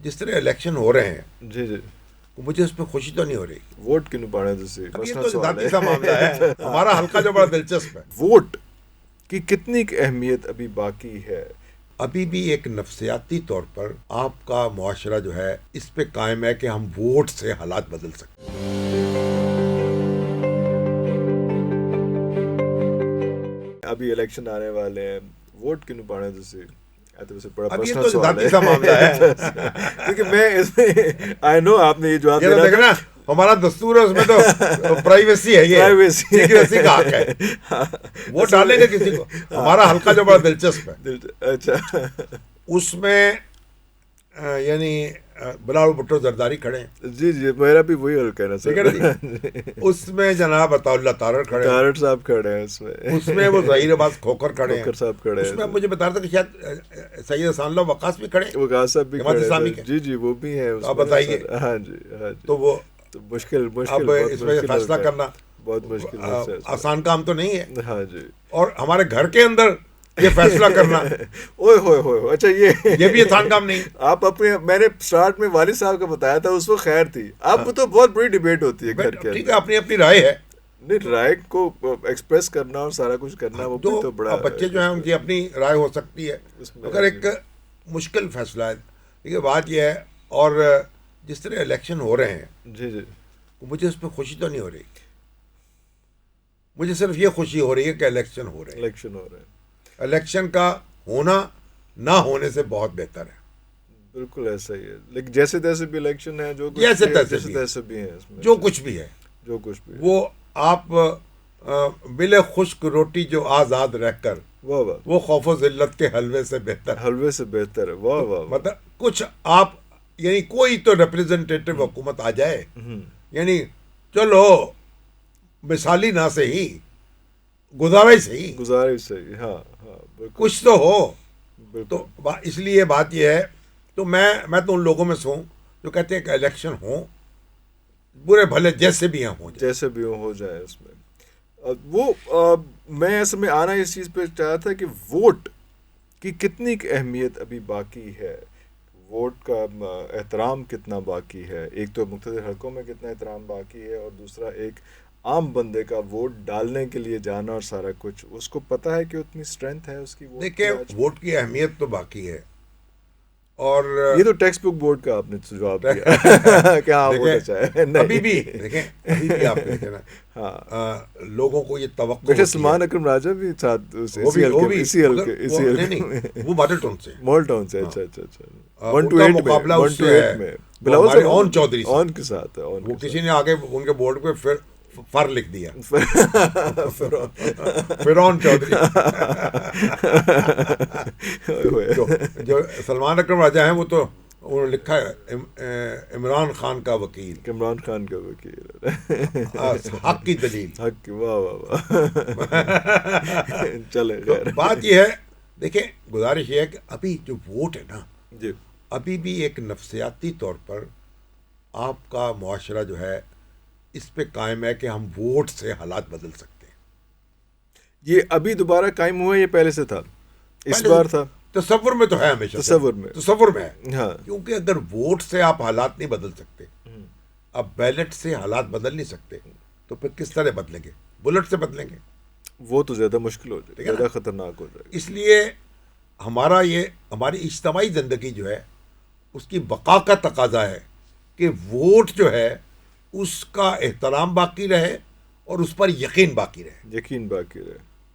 جس طرح الیکشن ہو رہے ہیں جی جی مجھے اس پہ خوشی تو نہیں ہو رہی. ووٹ کیوں نہیں پانے تسی اب یہ تو ذاتی سا معاملہ ہے. ہمارا حلقہ جو بڑا دلچسپ ہے. ووٹ کی کتنی اہمیت ابھی باقی ہے؟ ابھی بھی ایک نفسیاتی طور پر آپ کا معاشرہ جو ہے اس پہ قائم ہے کہ ہم ووٹ سے حالات بدل سکتے ہیں. ابھی الیکشن آنے والے ہیں، ووٹ کیوں نہیں پانے تسی؟ اب یہ تو ذاتی سا معاملہ ہے. کیونکہ میں اس میں آئی نو آپ نے یہ جواب یہ تو دیکھنا ہمارا دستور ہے، اس میں تو پرائیویسی ہے، یہ سیکریسی کا حق ہے. وہ ڈالیں گے کسی کو. ہمارا حلقہ جو بڑا دلچسپ ہے، اچھا اس میں یعنی بلاول بھٹو زرداری کھڑے ہیں. جی جی میرا بھی وہی حلقہ ہے نا سر. اس میں جناب عطا اللہ تارڑ کھڑے ہیں، تارڑ صاحب کھڑے ہیں. اس میں وہ ظہیر عباس کھوکھر کھڑے ہیں، کھوکھر صاحب کھڑے ہیں. اس میں مجھے بتا رہا تھا کہ شاید سید حسان اللہ وقاص بھی کھڑے ہیں، وقاص صاحب بھی جماعت کھڑے اسلامی ہیں. کے. جی جی وہ بھی ہیں. آپ بتائیے. ہاں جی ہاں جی. تو وہ مشکل اب اس میں فیصلہ کرنا بہت مشکل آسان کام تو نہیں ہے. ہاں جی. اور ہمارے گھر کے اندر یہ فیصلہ کرنا اوئے ہوئے ہوئے. اچھا یہ بھی آسان کام نہیں. آپ اپنے میں نے اسٹارٹ میں والد صاحب کا بتایا تھا، اس وقت خیر تھی. اب تو بہت بڑی ڈیبیٹ ہوتی ہے گھر کے. ٹھیک ہے، اپنی اپنی رائے ہے. نہیں، رائے کو ایکسپریس کرنا اور سارا کچھ کرنا وہ بھی تو بڑا. بچے جو ہیں ان کی اپنی رائے ہو سکتی ہے، مگر ایک مشکل فیصلہ ہے. ٹھیک ہے، بات یہ ہے. اور جس طرح الیکشن ہو رہے ہیں، جی جی مجھے اس پہ خوشی تو نہیں ہو رہی. مجھے صرف یہ خوشی ہو رہی ہے کہ الیکشن ہو رہے ہیں. الیکشن ہو رہے ہیں. الیکشن کا ہونا نہ ہونے سے بہت بہتر ہے. بالکل ایسا ہی ہے. لیکن جیسے تیسے بھی الیکشن ہے، جو جیسے تیسے بھی ہیں، اس میں جو کچھ بھی ہے، جو کچھ بھی وہ آپ بل خشک روٹی جو آزاد رہ کر واہ واہ وہ خوف و ذلت کے حلوے سے بہتر. حلوے سے بہتر ہے. واہ واہ. مطلب کچھ آپ یعنی کوئی تو ریپریزنٹیٹو حکومت آ جائے، یعنی چلو مثالی نہ سے ہی گزارش صحیح. ہاں ہاں کچھ تو ہو. تو اس لیے بات یہ ہے. تو میں تو ان لوگوں میں سے ہوں جو کہتے ہیں کہ الیکشن ہوں، برے بھلے جیسے بھی ہیں ہوں، جیسے بھی ہو جائے. اس میں وہ میں اصل میں آنا اس چیز پہ چاہا تھا کہ ووٹ کی کتنی اہمیت ابھی باقی ہے، ووٹ کا احترام کتنا باقی ہے. ایک تو مختلف حلقوں میں کتنا احترام باقی ہے، اور دوسرا ایک عام بندے کا ووٹ ڈالنے کے لیے جانا اور سارا کچھ اس کو پتہ ہے کہ اتنی اسٹرینتھ ہے اس کی. دیکھیں ووٹ کی اہمیت تو باقی ہے. اور یہ تو ٹیکسٹ بک بورڈ کا آپ نے جواب دیا کہ ہاں ووٹ اچھا ہے. ابھی بھی دیکھیں آپ دیکھیں نا، لوگوں کو یہ توقع بیٹے سلمان اکرم راجہ بھی ساتھ اسی حلقے وہ ماڈل ٹاؤن سے. اچھا اچھا اچھا. 1-8 میں بلاول اون چودھری اون کے ساتھ ہے. وہ کسی نے آگے ان کے بورڈ پہ پھر فر لکھ دیا، فرعون چودھری. جو سلمان اکرم راجہ ہیں وہ تو انہوں نے لکھا ہے عمران خان کا وکیل. عمران خان کا وکیل، حق کی دلیل. حق کی. واہ واہ واہ. چلے خیر. بات یہ ہے، دیکھیں گزارش یہ ہے کہ ابھی جو ووٹ ہے نا، جی ابھی بھی ایک نفسیاتی طور پر آپ کا معاشرہ جو ہے اس پہ قائم ہے کہ ہم ووٹ سے حالات بدل سکتے ہیں. یہ ابھی دوبارہ قائم ہوا، یہ پہلے سے تھا؟ اس بار تھا؟ تصور میں تو ہے، ہمیشہ تصور میں ہے. ہاں. کیونکہ اگر ووٹ سے آپ حالات نہیں بدل سکتے، اب بیلٹ سے حالات بدل نہیں سکتے، تو پھر کس طرح بدلیں گے؟ بلٹ سے بدلیں گے. وہ تو زیادہ مشکل ہو جائے گا، زیادہ خطرناک ہو جائے گا. اس لیے ہماری اجتماعی زندگی جو ہے اس کی بقا کا تقاضا ہے کہ ووٹ جو ہے اس کا احترام باقی رہے اور اس پر یقین باقی رہے.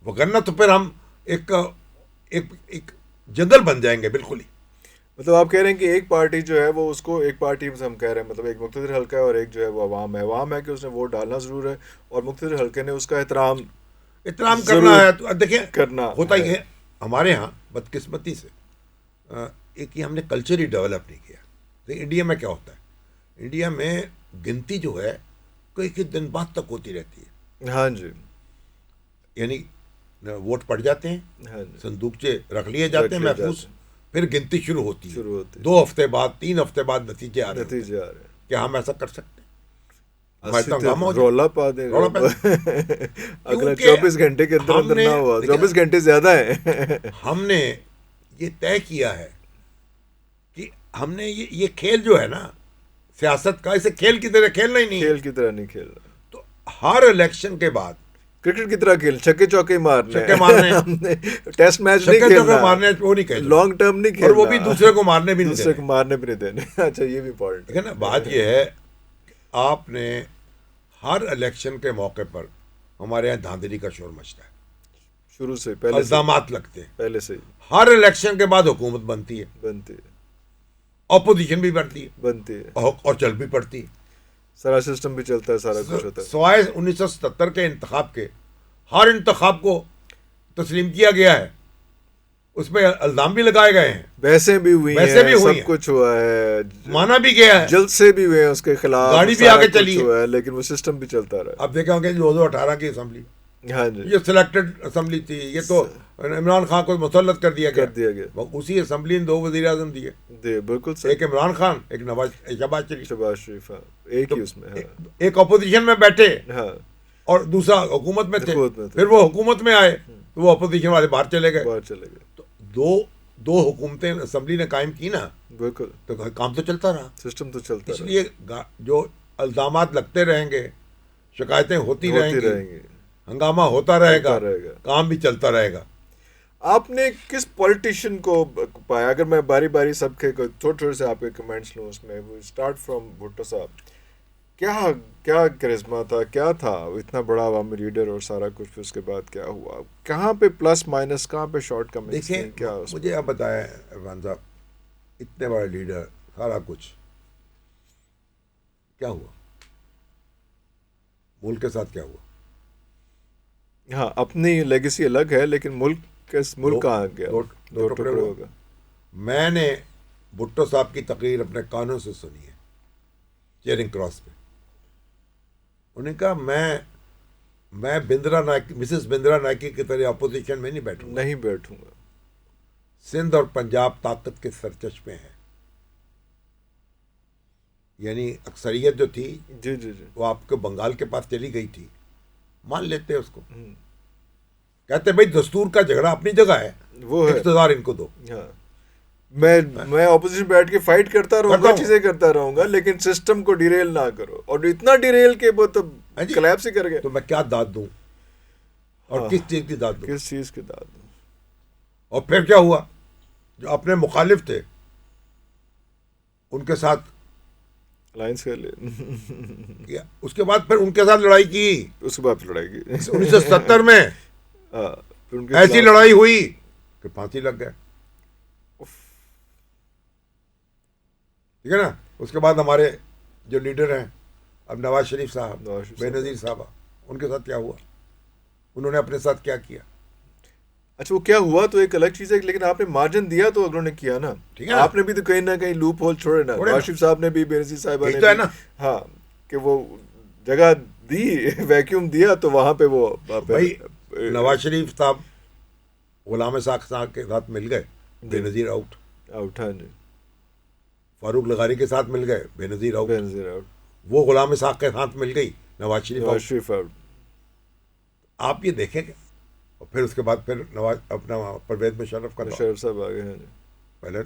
وگرنہ تو پھر ہم ایک جنگل بن جائیں گے بالکل ہی. مطلب آپ کہہ رہے ہیں کہ ایک پارٹی جو ہے وہ اس کو ایک پارٹی میں ہم کہہ رہے ہیں، مطلب ایک مقتدر حلقہ ہے اور ایک جو ہے وہ عوام ہے کہ اس نے ووٹ ڈالنا ضرور ہے، اور مقتدر حلقے نے اس کا احترام کرنا ہے. تو دیکھیں کرنا ہوتا ہی ہے ہمارے ہاں بدقسمتی سے ایک یہ ہم نے کلچر ہی ڈیولپ نہیں کیا. انڈیا میں کیا ہوتا ہے، انڈیا میں گنتی جو ہے کئی دن بعد تک ہوتی رہتی ہے. ہاں جی. یعنی ووٹ پڑ جاتے ہیں، صندوقچے رکھ لیے جاتے ہیں محفوظ، پھر گنتی شروع ہوتی ہے. 2 ہفتے بعد 3 ہفتے بعد نتیجے آ رہے ہیں. کیا ہم ایسا کر سکتے ہیں؟ رولا پا دیں اگلا 24 گھنٹے کے اندر نہ ہوا. 24 گھنٹے زیادہ ہیں. ہم نے یہ طے کیا ہے کہ ہم نے یہ کھیل جو ہے نا سیاست کا، اسے کھیل کی طرح کھیلنا ہی نہیں ہے. کھیل کی طرح نہیں کھیل رہا. تو ہر الیکشن کے بعد کرکٹ کی طرح کھیل، چھکے چوکے مارنے، چھکے مارنے، ٹیسٹ میچ نہیں چھکے کھیلنا، چوکے مارنے وہ نہیں کہتے، لانگ ٹرم نہیں کھیلنا، اور وہ بھی دوسرے کو مارنے بھی نہیں دوسرے کو دینے. مارنے بھی نہیں دینے. اچھا یہ بھی پوائنٹ ٹھیک ہے نا. بات یہ ہے آپ نے ہر الیکشن کے موقع پر ہمارے یہاں دھاندلی کا شور مچتا ہے، شروع سے پہلے سے الزامات لگتے ہیں. پہلے سے ہر الیکشن کے بعد حکومت بنتی ہے، بنتی ہے، اپوزیشن بھی بنتی ہے بنتی ہے، اور چل بھی پڑتی ہے. سارا سسٹم بھی چلتا ہے، سارا کچھ ہوتا ہے. سوائے 1977 کے انتخاب کے ہر انتخاب کو تسلیم کیا گیا ہے، اس پہ الزام بھی لگائے گئے ہیں، بحثیں بھی ہوئی بحثیں بھی ہیں، ہوئی سب ہیں، کچھ ہوا ہے، مانا بھی گیا ہے، جلسے بھی ہوئے ہیں اس کے خلاف، گاڑی بھی سارا آگے کچھ چلی ہے. ہوا ہے، لیکن وہ سسٹم بھی چلتا رہا. اب دیکھا ہوں کہ 2018 کی اسمبلی ہاں جی، یہ سلیکٹڈ اسمبلی تھی، یہ تو عمران خان کو مسلط کر دیا کر دیا گیا. اسی اسمبلی نے 2 وزیر اعظم دیے، جی بالکل ایک صحیح. عمران خان، ایک شہباز شریف. شہباز شریف، ہاں ایک ہی اس میں. ہاں ایک اپوزیشن میں بیٹھے ہاں اور دوسرا حکومت میں تھے. حکومت میں تھے. پھر وہ حکومت میں آئے تو وہ اپوزیشن والے باہر چلے گئے. باہر چلے گئے. تو دو حکومتیں اسمبلی نے قائم کی نا، بالکل تو کام تو چلتا رہا. سسٹم تو چلتا اس رہا. لیے جو الزامات لگتے رہیں گے، شکایتیں ہوتی رہیں گی، ہنگامہ ہوتا رہے گا، کام بھی چلتا رہے گا. آپ نے کس پولیٹیشین کو پایا؟ اگر میں باری باری سب کے چھوٹے چھوٹے سے آپ کے کمنٹس لوں، اس میں اسٹارٹ فرام بھٹو صاحب، کیا کرزما تھا، کیا تھا اتنا بڑا عوامی لیڈر اور سارا کچھ، پھر اس کے بعد کیا ہوا، کہاں پہ پلس مائنس، کہاں پہ شارٹ کمنٹس تھیں، کیا مجھے آپ بتائیں عرفان صاحب، اتنے بڑے لیڈر، سارا کچھ، کیا ہوا ملک کے ساتھ، کیا ہوا؟ ہاں اپنی لیگیسی الگ ہے، لیکن ملک کہاں گیا؟ دو ٹکڑے ہوگا. میں نے بھٹو صاحب کی تقریر اپنے کانوں سے سنی ہے چیئرنگ کراس پہ. انہوں نے کہا میں مسز بندرا نائکی کی طرح اپوزیشن میں نہیں بیٹھوں گا. سندھ اور پنجاب طاقت کے سرچشمے ہیں، یعنی اکثریت جو تھی جی جی جی وہ آپ کو بنگال کے پاس چلی گئی تھی، مان لیتے اس کو. کہتے بھائی دستور کا جھگڑا اپنی جگہ ہے، وہ ہے اقتدار ان کو دو. ہاں میں اپوزیشن بیٹھ کے فائٹ کرتا رہوں گا، چیزیں کرتا رہوں گا، لیکن سسٹم کو ڈیریل نہ کرو. اور اتنا ڈیریل کہ وہ تو کلیپس ہی کر گئے. تو میں کیا داد دوں اور کس چیز کی داد دوں؟ کس چیز کی داد دوں؟ اور پھر کیا ہوا؟ جو اپنے مخالف تھے ان کے ساتھ الائنس کر لے. اس کے بعد پھر ان کے ساتھ لڑائی کی. اس کے بعد لڑائی کی 1970 میں ایسی لڑائی ہوئی کہ پھانسی لگ گئے. ٹھیک ہے نا. اس کے بعد ہمارے جو لیڈر ہیں اب نواز شریف صاحب، بے نظیر صاحب، ان کے ساتھ کیا ہوا؟ انہوں نے اپنے ساتھ کیا کیا؟ اچھا وہ کیا ہوا تو ایک الگ چیز ہے، لیکن آپ نے مارجن دیا تو انہوں نے کیا نا. آپ نے بھی تو کہیں نہ کہیں لوپ ہول چھوڑے نا. نواز شریف صاحب نے بھی، بے نظیر صاحبہ نے بھی، ہاں کہ وہ جگہ دی، ویکیوم دیا، تو وہاں پہ وہ بھائی نواز شریف صاحب غلام اسحاق صاحب کے ساتھ مل گئے، بے نظیر آؤٹ. ہاں جی. فاروق لغاری کے ساتھ مل گئے، بے نظیر آؤٹ. وہ غلام اسحاق کے ساتھ مل گئی، نواز شریف آؤٹ. آپ یہ دیکھیں گے. اور پھر اس کے بعد پھر اپنا پرویز مشرف کا دور، مشرف صاحب آ گئے. پہلے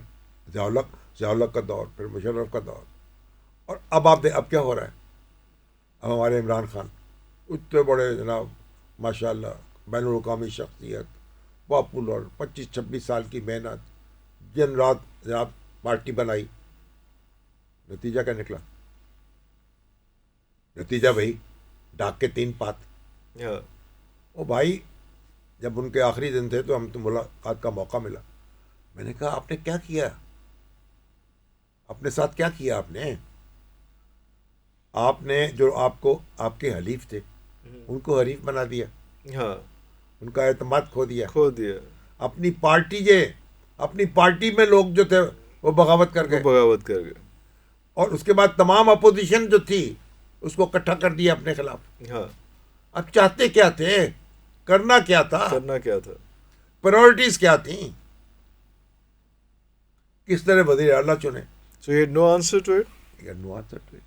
ضیاء الحق کا دور، پھر مشرف کا دور. اور اب کیا ہو رہا ہے؟ اب ہمارے عمران خان اتنے بڑے جناب ماشاء اللہ بین الاقوامی شخصیت، پاپولر، 25-26 سال کی محنت، دن رات جناب پارٹی بنائی. نتیجہ کیا نکلا؟ نتیجہ وہی ڈاک کے 3 پات. او بھائی جب ان کے آخری دن تھے تو ہم تو ملاقات کا موقع ملا. میں نے کہا آپ نے کیا کیا؟ اپنے ساتھ کیا کیا آپ نے جو آپ کے حلیف تھے ان کو حریف بنا دیا، ان کا اعتماد کھو دیا. اپنی پارٹی میں لوگ جو تھے وہ بغاوت کر گئے. اور اس کے بعد تمام اپوزیشن جو تھی اس کو اکٹھا کر دیا اپنے خلاف. اب چاہتے کیا تھے؟ کرنا کیا تھا؟ پرائورٹیز کیا تھیں؟ کس طرح وزیر اعلیٰ چنے؟ So you had no answer to it? You had no answer to it.